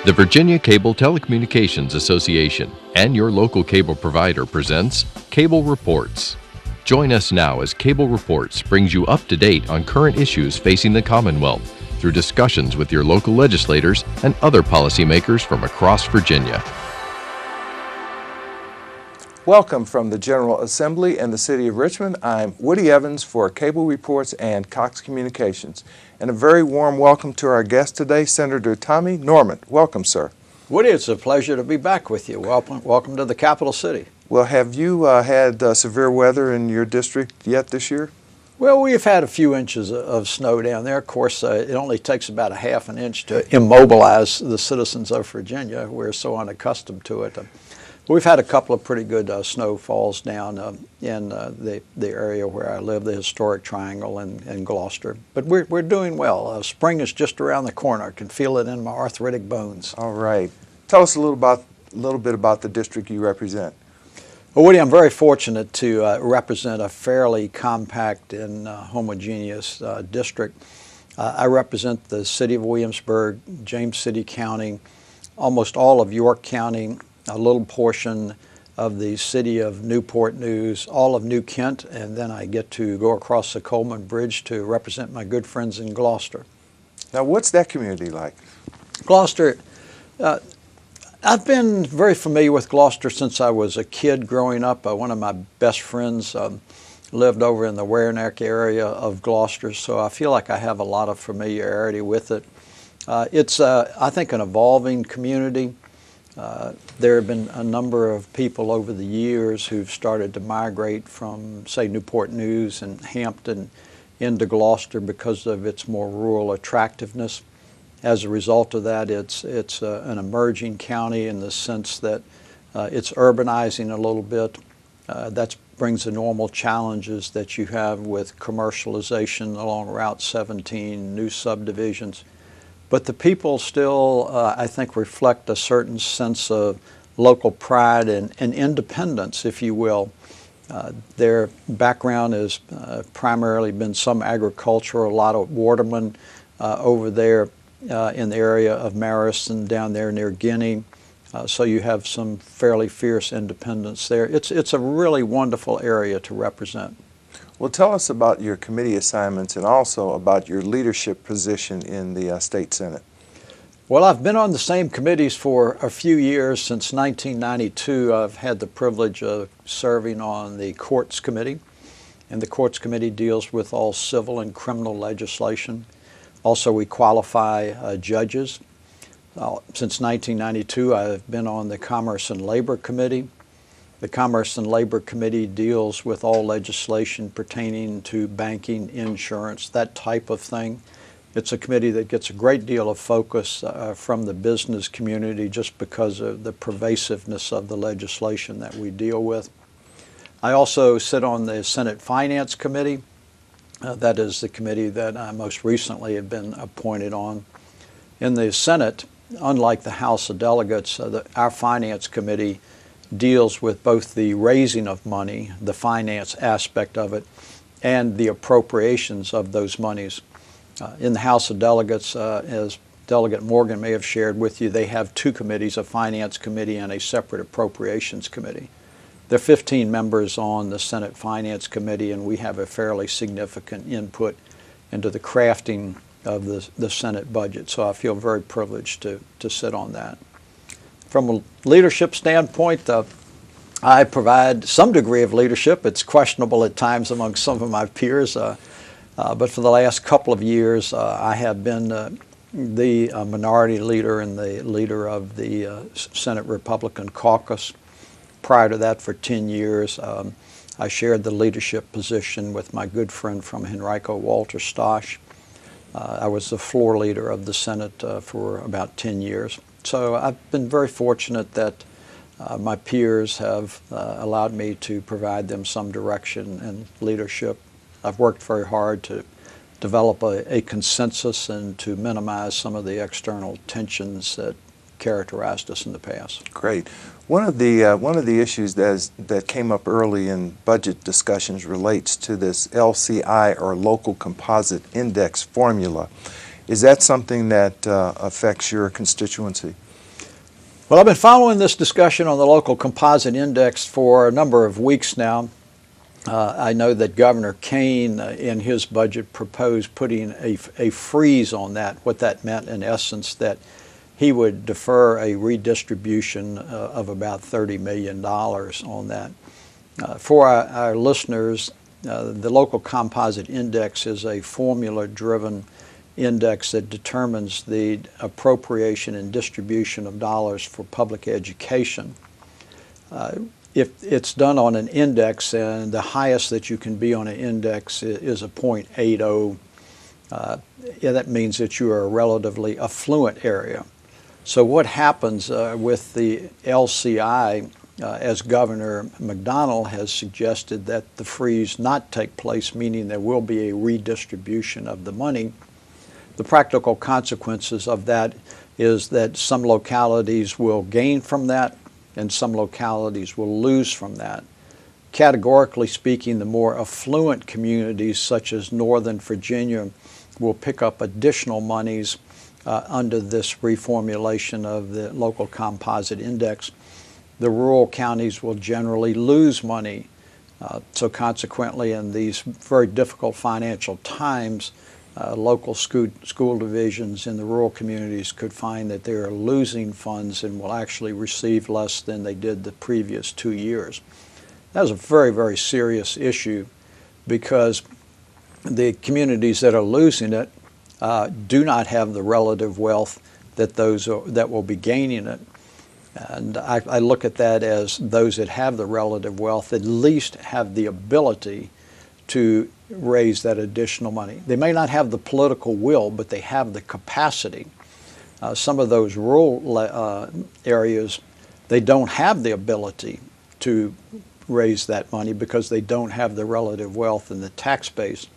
The Virginia Cable Telecommunications Association and your local cable provider presents Cable Reports. Join us now as Cable Reports brings you up to date on current issues facing the Commonwealth through discussions with your local legislators and other policymakers from across Virginia. Welcome from the General Assembly in the City of Richmond. I'm Woody Evans for Cable Reports and Cox Communications. And a very warm welcome to our guest today, Senator Tommy Norment. Welcome, sir. Woody, it's a pleasure to be back with you. Welcome to the capital city. Well, have you had severe weather in your district yet this year? Well, we've had a few inches of snow down there. Of course, it only takes about a half an inch to immobilize the citizens of Virginia. We're so unaccustomed to it. We've had a couple of pretty good snowfalls down in the area where I live, the historic Triangle in Gloucester. But we're doing well. Spring is just around the corner. I can feel it in my arthritic bones. All right. Tell us a little bit about the district you represent. Well, Woody, I'm very fortunate to represent a fairly compact and homogeneous district. I represent the city of Williamsburg, James City County, almost all of York County, a little portion of the city of Newport News, all of New Kent, and then I get to go across the Coleman Bridge to represent my good friends in Gloucester. Now, what's that community like? Gloucester, I've been very familiar with Gloucester since I was a kid growing up. One of my best friends lived over in the Wareneck area of Gloucester, so I feel like I have a lot of familiarity with it. It's, I think, an evolving community. There have been a number of people over the years who've started to migrate from, say, Newport News and Hampton into Gloucester because of its more rural attractiveness. As a result of that, it's an emerging county in the sense that it's urbanizing a little bit. That brings the normal challenges that you have with commercialization along Route 17, new subdivisions. But the people still, I think, reflect a certain sense of local pride and independence, if you will. Their background has primarily been some agriculture, a lot of watermen over there in the area of Marist and down there near Guinea. So you have some fairly fierce independence there. It's a really wonderful area to represent. Well, tell us about your committee assignments and also about your leadership position in the State Senate. Well, I've been on the same committees for a few years. Since 1992, I've had the privilege of serving on the Courts Committee, and the Courts Committee deals with all civil and criminal legislation. Also, we qualify judges. Since 1992, I've been on the Commerce and Labor Committee. The Commerce and Labor Committee deals with all legislation pertaining to banking, insurance, that type of thing. It's a committee that gets a great deal of focus from the business community just because of the pervasiveness of the legislation that we deal with. I also sit on the Senate Finance Committee. That is the committee that I most recently have been appointed on. In the Senate, unlike the House of Delegates, our Finance Committee deals with both the raising of money, the finance aspect of it, and the appropriations of those monies. In the House of Delegates, as Delegate Morgan may have shared with you, they have two committees, a Finance Committee and a separate Appropriations Committee. There are 15 members on the Senate Finance Committee, and we have a fairly significant input into the crafting of the Senate budget, so I feel very privileged to sit on that. From a leadership standpoint, I provide some degree of leadership. It's questionable at times among some of my peers, but for the last couple of years, I have been the minority leader and the leader of the Senate Republican caucus. Prior to that, for 10 years, I shared the leadership position with my good friend from Henrico Walter Stosh. I was the floor leader of the Senate for about 10 years. So I've been very fortunate that my peers have allowed me to provide them some direction and leadership. I've worked very hard to develop a consensus and to minimize some of the external tensions that characterized us in the past. Great. One of the issues that came up early in budget discussions relates to this LCI, or Local Composite Index formula. Is that something that affects your constituency? Well, I've been following this discussion on the local composite index for a number of weeks now. I know that Governor Kane, in his budget, proposed putting a freeze on that. What that meant, in essence, that he would defer a redistribution of about $30 million on that. For our listeners, the local composite index is a formula-driven index that determines the appropriation and distribution of dollars for public education. If it's done on an index, and the highest that you can be on an index is a 0.80, that means that you are a relatively affluent area. So what happens with the LCI, as Governor McDonnell has suggested that the freeze not take place, meaning there will be a redistribution of the money, the practical consequences of that is that some localities will gain from that and some localities will lose from that. Categorically speaking, the more affluent communities such as Northern Virginia will pick up additional monies under this reformulation of the local composite index. The rural counties will generally lose money. So consequently, in these very difficult financial times, local school divisions in the rural communities could find that they are losing funds and will actually receive less than they did the previous 2 years. That is a very, very serious issue because the communities that are losing it do not have the relative wealth that those that will be gaining it. And I look at that as those that have the relative wealth at least have the ability to raise that additional money. They may not have the political will, but they have the capacity. Some of those rural areas, they don't have the ability to raise that money because they don't have the relative wealth and the tax base.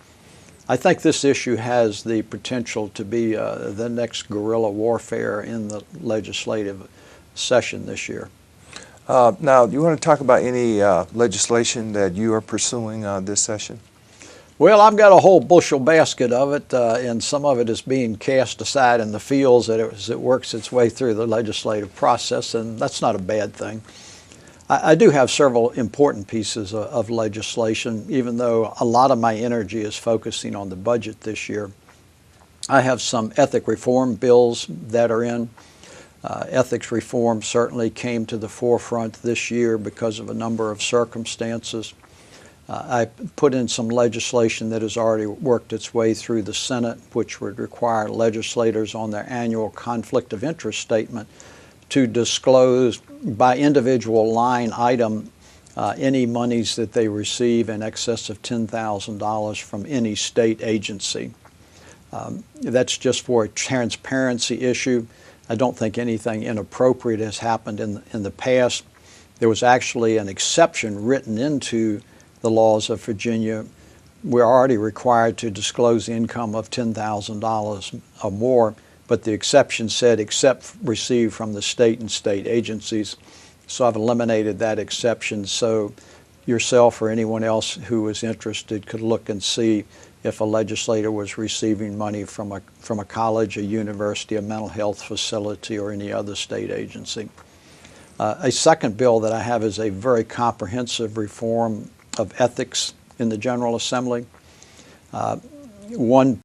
I think this issue has the potential to be the next guerrilla warfare in the legislative session this year. Now, do you want to talk about any legislation that you are pursuing this session? Well, I've got a whole bushel basket of it, and some of it is being cast aside in the fields as it works its way through the legislative process, and that's not a bad thing. I do have several important pieces of legislation, even though a lot of my energy is focusing on the budget this year. I have some ethic reform bills that are in. Ethics reform certainly came to the forefront this year because of a number of circumstances. I put in some legislation that has already worked its way through the Senate, which would require legislators on their annual conflict of interest statement to disclose by individual line item any monies that they receive in excess of $10,000 from any state agency. That's just for a transparency issue. I don't think anything inappropriate has happened in the past. There was actually an exception written into the laws of Virginia. We're already required to disclose income of $10,000 or more, but the exception said except received from the state and state agencies. So I've eliminated that exception so yourself or anyone else who is interested could look and see if a legislator was receiving money from a college, a university, a mental health facility, or any other state agency. A second bill that I have is a very comprehensive reform of ethics in the General Assembly. One